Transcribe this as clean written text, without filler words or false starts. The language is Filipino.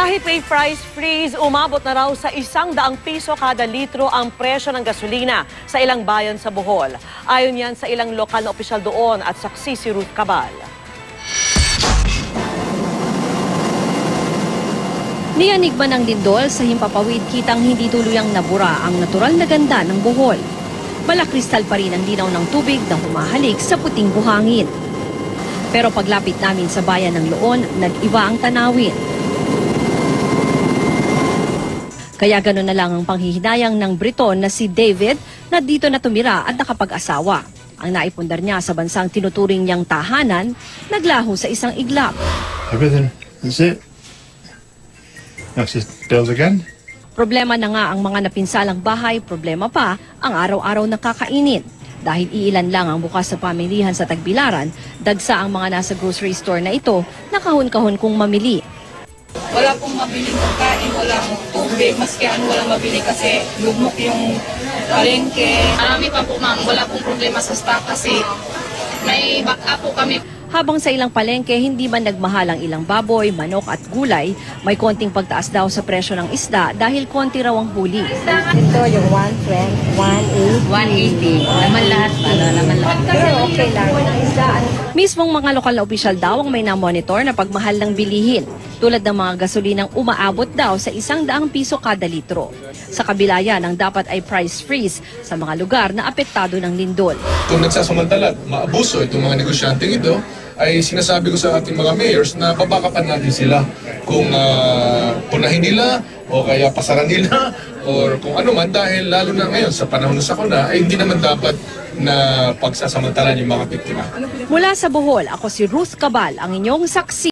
Kahit may price freeze, umabot na raw sa 100 piso kada litro ang presyo ng gasolina sa ilang bayan sa Bohol. Ayon yan sa ilang lokal na opisyal doon at saksi si Ruth Cabal. Niyanig man ng lindol sa himpapawid kitang hindi tuluyang nabura ang natural na ganda ng Bohol. Malakristal pa rin ang linaw ng tubig na humahalik sa puting buhangin. Pero paglapit namin sa bayan ng Loon, nag-iba ang tanawin. Kaya gano'n na lang ang panghihinayang ng Briton na si David na dito na tumira at nakapag-asawa. Ang naipundar niya sa bansang tinuturing niyang tahanan, naglaho sa isang iglap. Everything is it. Access bills again. Problema na nga ang mga napinsalang bahay, problema pa ang araw-araw na kakainin. Dahil iilan lang ang bukas sa pamilihan sa Tagbilaran, dagsa ang mga nasa grocery store na ito na kahon-kahon kung mamili. Wala pong mabiling pagkain, walang tubig, maski ano walang mabili kasi lugmok yung palengke. Marami pa po ma'am, wala pong problema sa stock kasi may backup po kami. Habang sa ilang palengke, hindi man nagmahal ang ilang baboy, manok at gulay, may konting pagtaas daw sa presyo ng isda dahil konti raw ang huli. Ito yung 180. 180. Laman lahat. Laman lahat. Pero okay lang. Mismong mga lokal na opisyal daw ang may namonitor na pagmahal ng bilihin, tulad ng mga gasolinang umaabot daw sa 100 piso kada litro. Sa kabila yan, ang dapat ay price freeze sa mga lugar na apektado ng lindol. Kung nagsasamantala, maabuso itong mga negosyanteng ito, ay sinasabi ko sa ating mga mayors na babakapan natin sila kung punahin nila o kaya pasaran nila or kung ano man dahil lalo na ngayon sa panahon na sakuna ay hindi naman dapat na pagsasamantalan yung mga biktima. Mula sa Bohol, ako si Ruth Cabal, ang inyong saksi.